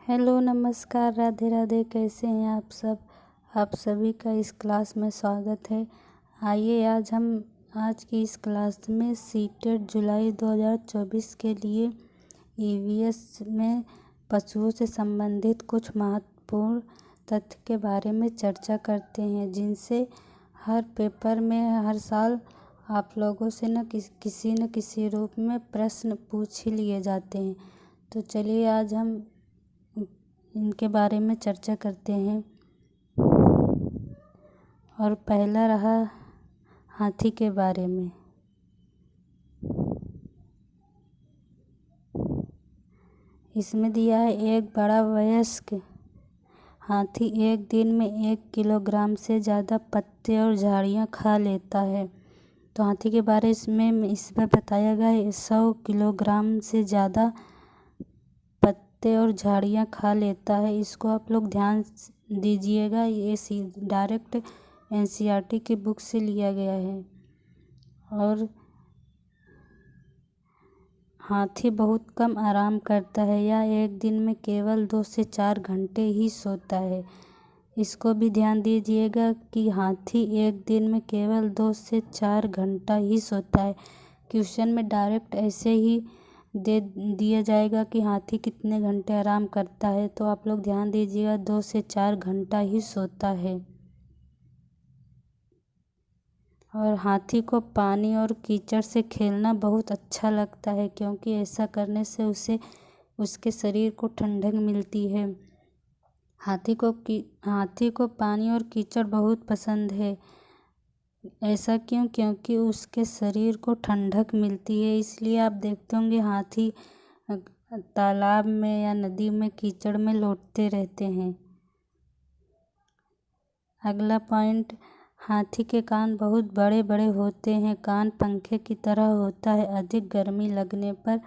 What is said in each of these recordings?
Hello नमस्कार राधे राधे। कैसे हैं आप सब। आप सभी का इस क्लास में स्वागत है। आइए आज की इस क्लास में सीटेट जुलाई 2024 के लिए ईवीएस में पशुओं से संबंधित कुछ महत्वपूर्ण तथ्य के बारे में चर्चा करते हैं, जिनसे हर पेपर में हर साल आप लोगों से किसी न किसी रूप में प्रश्न पूछ ही लिए जाते हैं। तो चलिए आज हम इनके बारे में चर्चा करते हैं। और पहला रहा हाथी के बारे में। इसमें दिया है, एक बड़ा वयस्क हाथी एक दिन में 1 किलोग्राम से ज़्यादा पत्ते और झाड़ियाँ खा लेता है। तो हाथी के बारे में इसमें बताया गया है 100 किलोग्राम से ज़्यादा पत्ते और झाड़ियाँ खा लेता है। इसको आप लोग ध्यान दीजिएगा, ये डायरेक्ट एनसीईआरटी की बुक से लिया गया है। और हाथी बहुत कम आराम करता है, या एक दिन में केवल 2 से 4 घंटे ही सोता है। इसको भी ध्यान दीजिएगा कि हाथी एक दिन में केवल 2 से 4 घंटा ही सोता है। क्वेश्चन में डायरेक्ट ऐसे ही दे दिया जाएगा कि हाथी कितने घंटे आराम करता है, तो आप लोग ध्यान दीजिएगा 2 से 4 घंटा ही सोता है। और हाथी को पानी और कीचड़ से खेलना बहुत अच्छा लगता है, क्योंकि ऐसा करने से उसके शरीर को ठंडक मिलती है। हाथी को पानी और कीचड़ बहुत पसंद है। ऐसा क्यों? क्योंकि उसके शरीर को ठंडक मिलती है। इसलिए आप देखते होंगे हाथी तालाब में या नदी में कीचड़ में लौटते रहते हैं। अगला पॉइंट, हाथी के कान बहुत बड़े बड़े होते हैं। कान पंखे की तरह होता है। अधिक गर्मी लगने पर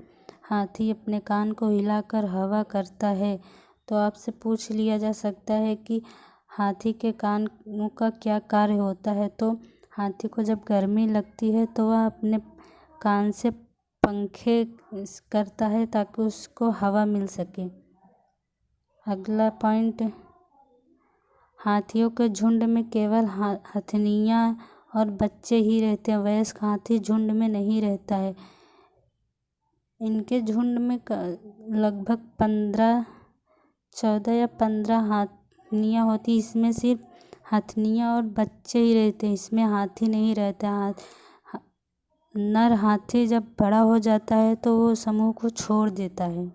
हाथी अपने कान को हिलाकर हवा करता है। तो आपसे पूछ लिया जा सकता है कि हाथी के कानों का क्या कार्य होता है। तो हाथी को जब गर्मी लगती है तो वह अपने कान से पंखे करता है ताकि उसको हवा मिल सके। अगला पॉइंट, हाथियों के झुंड में केवल हथनियाँ और बच्चे ही रहते हैं। वयस्क हाथी झुंड में नहीं रहता है। इनके झुंड में लगभग 14 या 15 हथनियाँ होती। इसमें सिर्फ हथनियाँ और बच्चे ही रहते हैं, इसमें हाथी नहीं रहता। नर हाथी जब बड़ा हो जाता है तो वो समूह को छोड़ देता है।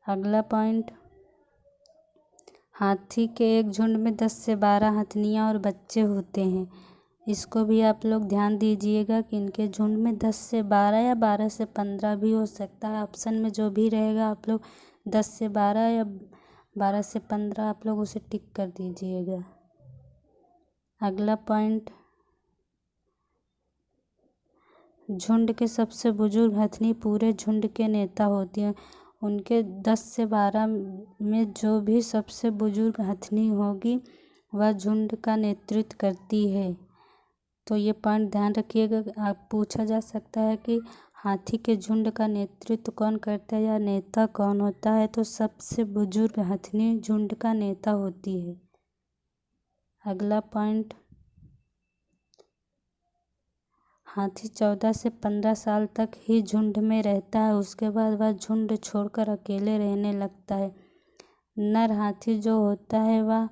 अगला पॉइंट, हाथी के एक झुंड में 10 से 12 हथनियाँ और बच्चे होते हैं। इसको भी आप लोग ध्यान दीजिएगा कि इनके झुंड में 10 से 12 या 12 से 15 भी हो सकता है। ऑप्शन में जो भी रहेगा आप लोग 10 से 12 या 12 से 15 आप लोग उसे टिक कर दीजिएगा। अगला पॉइंट, झुंड के सबसे बुजुर्ग हथनी पूरे झुंड के नेता होती हैं। उनके 10 से 12 में जो भी सबसे बुजुर्ग हथनी होगी वह झुंड का नेतृत्व करती है। तो ये पॉइंट ध्यान रखिएगा। आप पूछा जा सकता है कि हाथी के झुंड का नेतृत्व कौन करता है या नेता कौन होता है, तो सबसे बुजुर्ग हथनी झुंड का नेता होती है। अगला पॉइंट, हाथी 14 से 15 साल तक ही झुंड में रहता है, उसके बाद वह झुंड छोड़कर अकेले रहने लगता है। नर हाथी जो होता है वह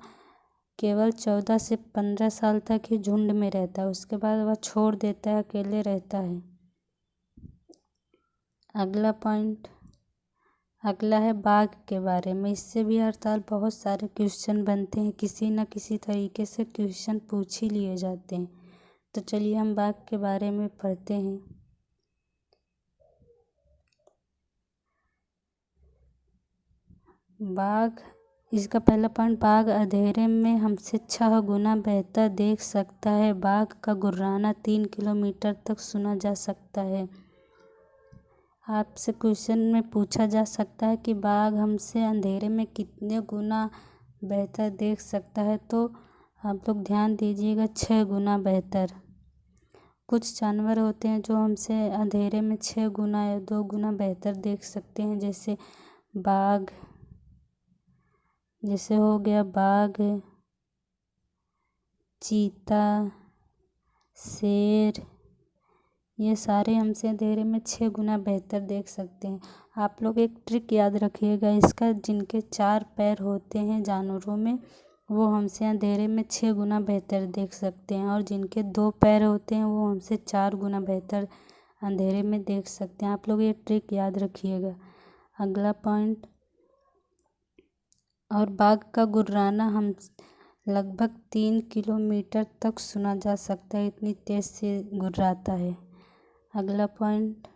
केवल 14 से 15 साल तक ही झुंड में रहता है, उसके बाद वह छोड़ देता है, अकेले रहता है। अगला पॉइंट, अगला है बाघ के बारे में। इससे भी हर साल बहुत सारे क्वेश्चन बनते हैं, किसी न किसी तरीके से क्वेश्चन पूछ ही लिए जाते हैं। तो चलिए हम बाघ के बारे में पढ़ते हैं। बाघ, इसका पहला पॉइंट, बाघ अंधेरे में हमसे 6 गुना बेहतर देख सकता है। बाघ का गुर्राना 3 किलोमीटर तक सुना जा सकता है। आपसे क्वेश्चन में पूछा जा सकता है कि बाघ हमसे अंधेरे में कितने गुना बेहतर देख सकता है, तो आप लोग ध्यान दीजिएगा 6 गुना बेहतर। कुछ जानवर होते हैं जो हमसे अंधेरे में 6 गुना या 2 गुना बेहतर देख सकते हैं, जैसे बाघ, जैसे हो गया बाघ, चीता, शेर, ये सारे हमसे अंधेरे में 6 गुना बेहतर देख सकते हैं। आप लोग एक ट्रिक याद रखिएगा इसका, जिनके 4 पैर होते हैं जानवरों में वो हमसे अंधेरे में 6 गुना बेहतर देख सकते हैं, और जिनके 2 पैर होते हैं वो हमसे 4 गुना बेहतर अंधेरे में देख सकते हैं। आप लोग ये ट्रिक याद रखिएगा। अगला पॉइंट, और बाघ का गुर्राना हम लगभग 3 किलोमीटर तक सुना जा सकता है, इतनी तेज से गुर्राता है। अगला पॉइंट,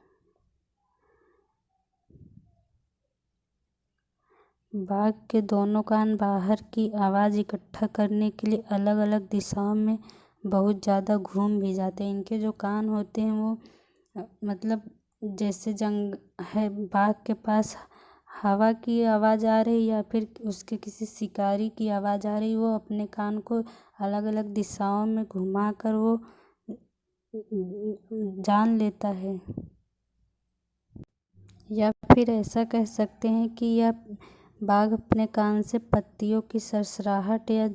बाघ के दोनों कान बाहर की आवाज़ इकट्ठा करने के लिए अलग अलग दिशाओं में बहुत ज़्यादा घूम भी जाते हैं। इनके जो कान होते हैं वो मतलब जैसे जंग है, बाघ के पास हवा की आवाज़ आ रही या फिर उसके किसी शिकारी की आवाज़ आ रही, वो अपने कान को अलग अलग दिशाओं में घुमा कर वो जान लेता है। या फिर ऐसा कह सकते हैं कि यह बाघ अपने कान से पत्तियों की सरसराहट या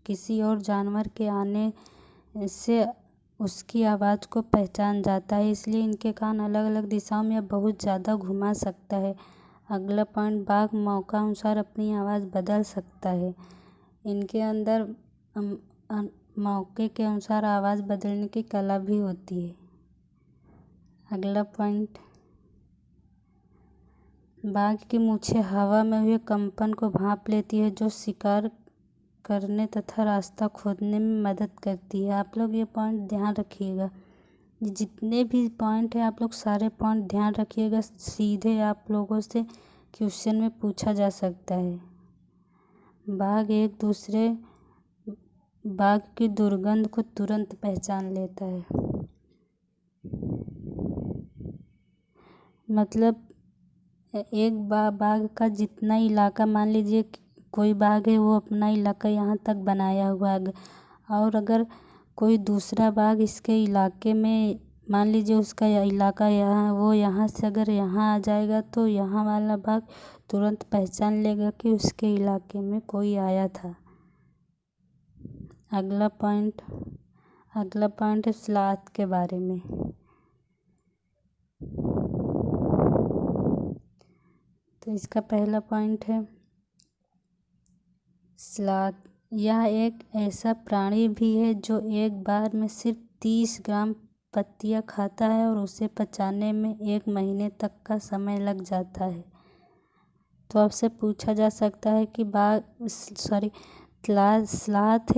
किसी और जानवर के आने से उसकी आवाज़ को पहचान जाता है, इसलिए इनके कान अलग अलग दिशाओं में बहुत ज़्यादा घुमा सकता है। अगला पॉइंट, बाघ मौका अनुसार अपनी आवाज़ बदल सकता है। इनके अंदर मौके के अनुसार आवाज़ बदलने की कला भी होती है। अगला पॉइंट, बाघ की मूंछें हवा में हुए कंपन को भांप लेती है, जो शिकार करने तथा रास्ता खोजने में मदद करती है। आप लोग ये पॉइंट ध्यान रखिएगा। जितने भी पॉइंट हैं आप लोग सारे पॉइंट ध्यान रखिएगा, सीधे आप लोगों से क्वेश्चन में पूछा जा सकता है। बाघ की दुर्गंध को तुरंत पहचान लेता है। मतलब एक बाघ का जितना इलाका, मान लीजिए कोई बाघ है वो अपना इलाका यहाँ तक बनाया हुआ है, और अगर कोई दूसरा बाघ इसके इलाके में, मान लीजिए उसका इलाका यहाँ, वो यहाँ से अगर यहाँ आ जाएगा तो यहाँ वाला बाघ तुरंत पहचान लेगा कि उसके इलाके में कोई आया था। अगला पॉइंट है स्लॉथ के बारे में। तो इसका पहला पॉइंट है स्लॉथ। यह एक ऐसा प्राणी भी है जो एक बार में सिर्फ 30 ग्राम पत्तियां खाता है और उसे पचाने में 1 महीने तक का समय लग जाता है। तो आपसे पूछा जा सकता है कि स्लॉथ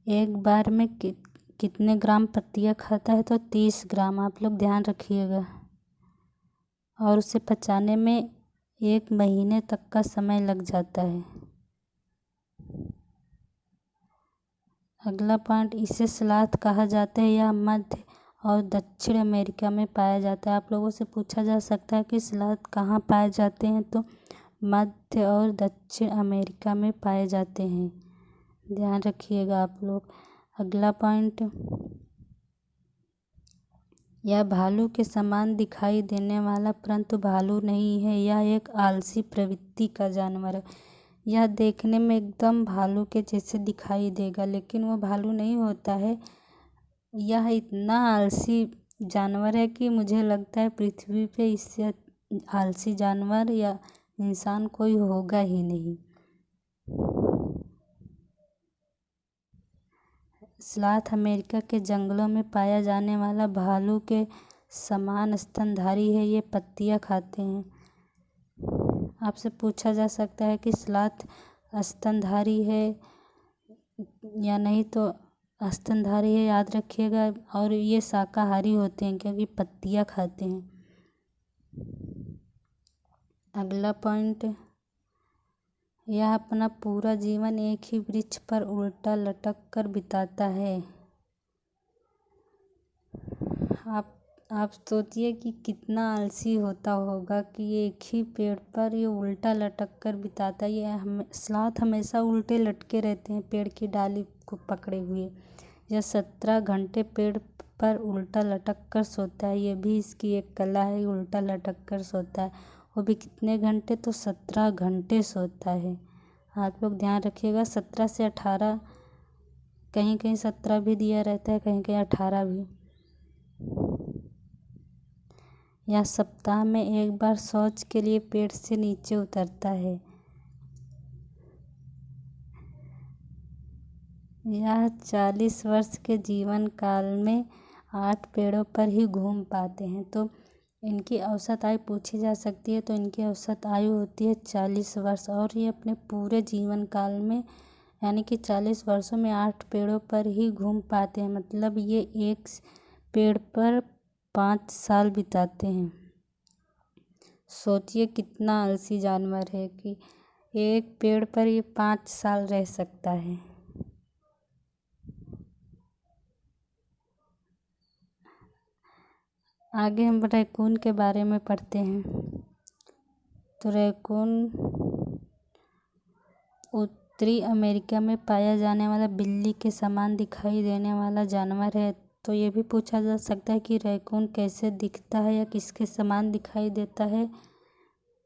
एक बार में कितने ग्राम पत्तियां खाता है, तो 30 ग्राम। आप लोग ध्यान रखिएगा। और उसे पचाने में 1 महीने तक का समय लग जाता है। अगला पॉइंट, इसे स्लॉथ कहा जाता है। यह मध्य और दक्षिण अमेरिका में पाया जाता है। आप लोगों से पूछा जा सकता है कि स्लॉथ कहाँ पाए जाते हैं, तो मध्य और दक्षिण अमेरिका में पाए जाते हैं। ध्यान रखिएगा आप लोग। अगला पॉइंट, यह भालू के समान दिखाई देने वाला परंतु भालू नहीं है। यह एक आलसी प्रवृत्ति का जानवर है। यह देखने में एकदम भालू के जैसे दिखाई देगा, लेकिन वो भालू नहीं होता है। यह इतना आलसी जानवर है कि मुझे लगता है पृथ्वी पे इससे आलसी जानवर या इंसान कोई होगा ही नहीं। स्लॉथ अमेरिका के जंगलों में पाया जाने वाला भालू के समान स्तनधारी है। ये पत्तियां खाते हैं। आपसे पूछा जा सकता है कि स्लॉथ स्तनधारी है या नहीं, तो स्तनधारी है, याद रखिएगा। और ये शाकाहारी होते हैं क्योंकि पत्तियां खाते हैं। अगला पॉइंट, यह अपना पूरा जीवन एक ही वृक्ष पर उल्टा लटक कर बिताता है। आप सोचिए कि कितना आलसी होता होगा कि एक ही पेड़ पर ये उल्टा लटक कर बिताता है। ये स्लॉथ हमेशा उल्टे लटके रहते हैं पेड़ की डाली को पकड़े हुए। यह 17 घंटे पेड़ पर उल्टा लटक कर सोता है। ये भी इसकी एक कला है, उल्टा लटक कर सोता है। वो भी कितने घंटे, तो 17 घंटे सोता है। आप लोग ध्यान रखिएगा 17 से 18, कहीं कहीं 17 भी दिया रहता है, कहीं कहीं 18 भी। यह सप्ताह में एक बार शौच के लिए पेड़ से नीचे उतरता है। यह 40 वर्ष के जीवन काल में 8 पेड़ों पर ही घूम पाते हैं। तो इनकी औसत आयु पूछी जा सकती है, तो इनकी औसत आयु होती है 40 वर्ष, और ये अपने पूरे जीवन काल में यानी कि 40 वर्षों में 8 पेड़ों पर ही घूम पाते हैं। मतलब ये एक पेड़ पर 5 साल बिताते हैं। सोचिए कितना आलसी जानवर है कि एक पेड़ पर ये 5 साल रह सकता है। आगे हम रैकून के बारे में पढ़ते हैं। तो रैकून उत्तरी अमेरिका में पाया जाने वाला बिल्ली के समान दिखाई देने वाला जानवर है। तो ये भी पूछा जा सकता है कि रैकून कैसे दिखता है या किसके समान दिखाई देता है।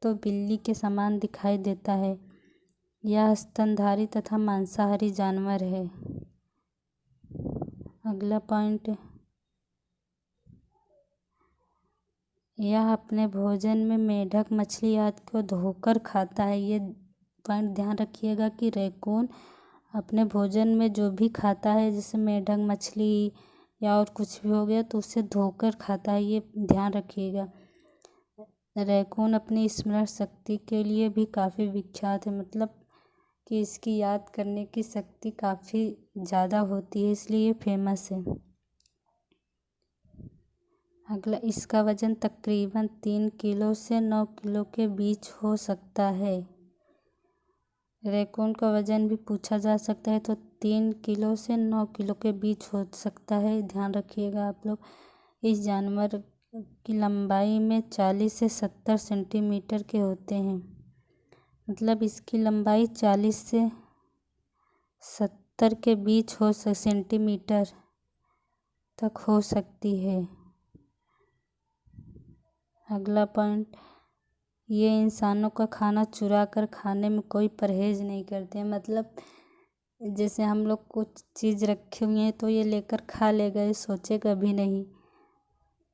तो बिल्ली के समान दिखाई देता है। यह स्तनधारी तथा मांसाहारी जानवर है। अगला पॉइंट, यह अपने भोजन में मेढक मछली आदि को धोकर खाता है। ये पॉइंट ध्यान रखिएगा कि रैकून अपने भोजन में जो भी खाता है, जैसे मेढक मछली या और कुछ भी हो गया, तो उसे धोकर खाता है, ये ध्यान रखिएगा। रैकून अपनी स्मरण शक्ति के लिए भी काफ़ी विख्यात है, मतलब कि इसकी याद करने की शक्ति काफ़ी ज़्यादा होती है, इसलिए ये फेमस है। अगला, इसका वजन तकरीबन 3 किलो से 9 किलो के बीच हो सकता है। रैकून का वजन भी पूछा जा सकता है, तो 3 किलो से 9 किलो के बीच हो सकता है, ध्यान रखिएगा आप लोग। इस जानवर की लंबाई में 40 से 70 सेंटीमीटर के होते हैं। मतलब इसकी लंबाई 40 से 70 के बीच सेंटीमीटर तक हो सकती है। अगला पॉइंट, ये इंसानों का खाना चुरा कर खाने में कोई परहेज नहीं करते हैं। मतलब जैसे हम लोग कुछ चीज़ रखे हुए हैं तो ये लेकर खा लेगा, ये सोचेगा भी नहीं।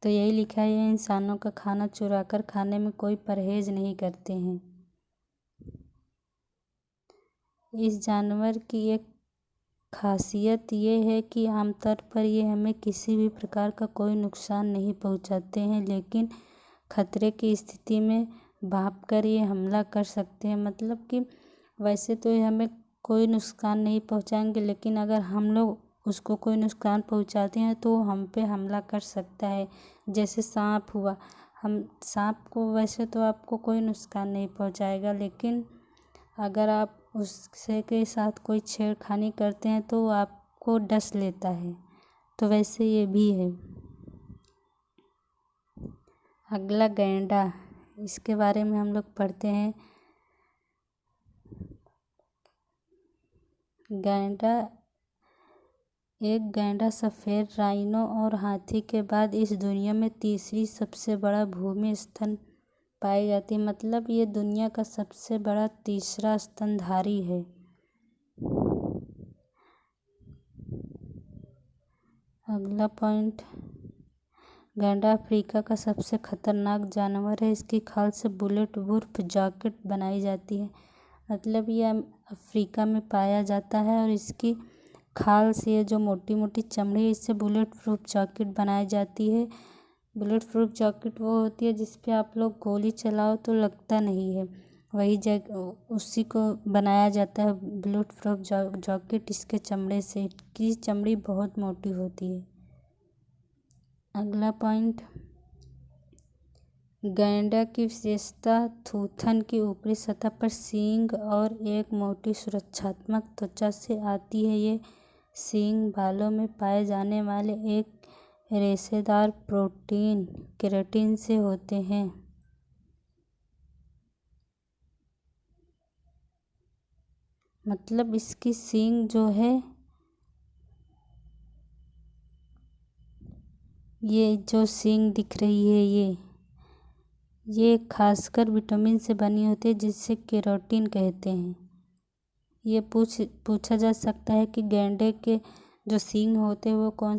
तो यही लिखा है, ये इंसानों का खाना चुरा कर खाने में कोई परहेज नहीं करते हैं। इस जानवर की एक खासियत ये है कि आमतौर पर ये हमें किसी भी प्रकार का कोई नुकसान नहीं पहुंचाते हैं, लेकिन खतरे की स्थिति में भाप कर ये हमला कर सकते हैं। मतलब कि वैसे तो ये हमें कोई नुकसान नहीं पहुंचाएंगे, लेकिन अगर हम लोग उसको कोई नुकसान पहुंचाते हैं तो हम पे हमला कर सकता है। जैसे सांप हुआ, हम सांप को वैसे तो आपको कोई नुकसान नहीं पहुंचाएगा, लेकिन अगर आप उससे के साथ कोई छेड़खानी करते हैं तो आपको डस लेता है। तो वैसे ये भी है। अगला, गैंडा, इसके बारे में हम लोग पढ़ते हैं। गैंडा सफ़ेद राइनो और हाथी के बाद इस दुनिया में तीसरी सबसे बड़ा भूमि स्तन पाई जाती है। मतलब ये दुनिया का सबसे बड़ा तीसरा स्तनधारी है। अगला पॉइंट, गैंडा अफ्रीका का सबसे खतरनाक जानवर है। इसकी खाल से बुलेट प्रूफ जैकेट बनाई जाती है। मतलब ये अफ्रीका में पाया जाता है और इसकी खाल से ये जो मोटी मोटी चमड़ी है, इससे बुलेट प्रूफ जैकेट बनाई जाती है। बुलेट प्रूफ जैकेट वो होती है जिस पे आप लोग गोली चलाओ तो लगता नहीं है, वही उसी को बनाया जाता है बुलेट प्रूफ जैकेट इसके चमड़े से, की चमड़ी बहुत मोटी होती है। अगला पॉइंट, गैंडा की विशेषता थूथन की ऊपरी सतह पर सींग और एक मोटी सुरक्षात्मक त्वचा से आती है। ये सींग बालों में पाए जाने वाले एक रेशेदार प्रोटीन केराटिन से होते हैं। मतलब इसकी सींग जो है, ये जो सींग दिख रही है, ये खासकर विटामिन से बनी होती है जिसे केराटिन कहते हैं। ये पूछा जा सकता है कि गैंडे के जो सींग होते हैं वो कौन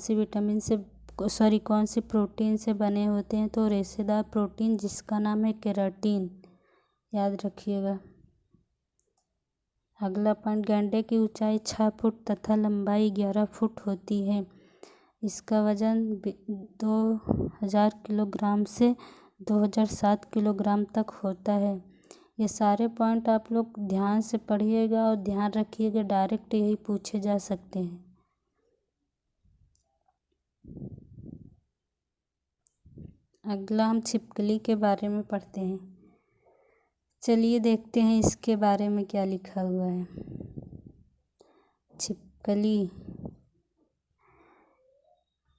सी प्रोटीन से बने होते हैं। तो रेशेदार प्रोटीन जिसका नाम है केराटिन, याद रखिएगा। अगला पॉइंट, गैंडे की ऊंचाई 6 फुट तथा लंबाई 11 फुट होती है। इसका वजन 2000 किलोग्राम से 2007 किलोग्राम तक होता है। ये सारे पॉइंट आप लोग ध्यान से पढ़िएगा और ध्यान रखिएगा, डायरेक्ट यही पूछे जा सकते हैं। अगला हम छिपकली के बारे में पढ़ते हैं। चलिए देखते हैं इसके बारे में क्या लिखा हुआ है। छिपकली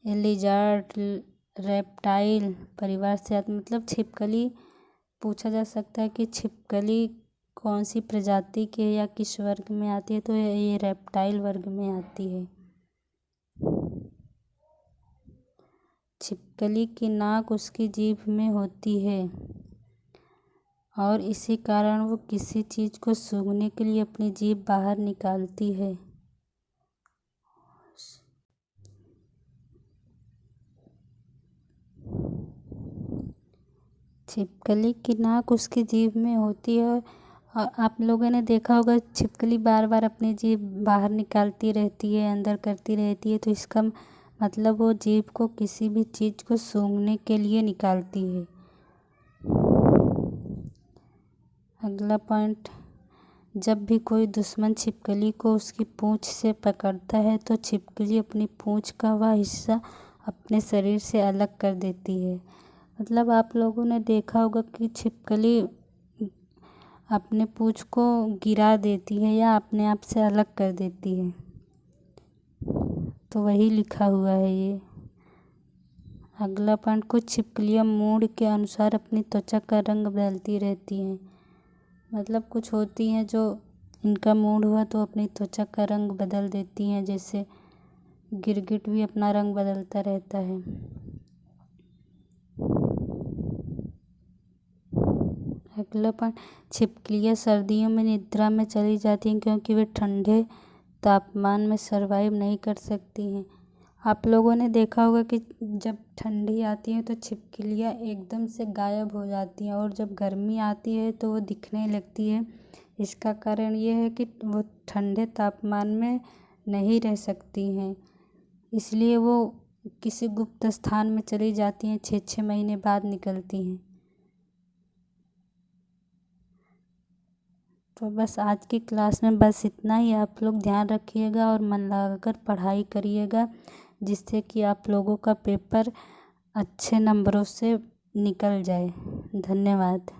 लिजार्ड रेप्टाइल परिवार से आती, मतलब छिपकली पूछा जा सकता है कि छिपकली कौन सी प्रजाति के या किस वर्ग में आती है। तो ये रेप्टाइल वर्ग में आती है। छिपकली की नाक उसकी जीभ में होती है और इसी कारण वो किसी चीज़ को सूंघने के लिए अपनी जीभ बाहर निकालती है। छिपकली की नाक उसकी जीभ में होती है और आप लोगों ने देखा होगा छिपकली बार बार अपनी जीभ बाहर निकालती रहती है, अंदर करती रहती है। तो इसका मतलब वो जीभ को किसी भी चीज़ को सूंघने के लिए निकालती है। अगला पॉइंट, जब भी कोई दुश्मन छिपकली को उसकी पूंछ से पकड़ता है तो छिपकली अपनी पूंछ का वह हिस्सा अपने शरीर से अलग कर देती है। मतलब आप लोगों ने देखा होगा कि छिपकली अपने पूंछ को गिरा देती है या अपने आप से अलग कर देती है, तो वही लिखा हुआ है ये। अगला पॉइंट, कुछ छिपकलियाँ मूड के अनुसार अपनी त्वचा का रंग बदलती रहती हैं। मतलब कुछ होती हैं जो इनका मूड हुआ तो अपनी त्वचा का रंग बदल देती हैं, जैसे गिरगिट भी अपना रंग बदलता रहता है। अगला पॉइंट, छिपकलियाँ सर्दियों में निद्रा में चली जाती हैं क्योंकि वे ठंडे तापमान में सर्वाइव नहीं कर सकती हैं। आप लोगों ने देखा होगा कि जब ठंडी आती है तो छिपकलियाँ एकदम से गायब हो जाती हैं और जब गर्मी आती है तो वो दिखने लगती है। इसका कारण ये है कि वो ठंडे तापमान में नहीं रह सकती हैं, इसलिए वो किसी गुप्त स्थान में चली जाती हैं, 6-6 महीने बाद निकलती हैं। तो बस आज की क्लास में बस इतना ही। आप लोग ध्यान रखिएगा और मन लगाकर पढ़ाई करिएगा, जिससे कि आप लोगों का पेपर अच्छे नंबरों से निकल जाए। धन्यवाद।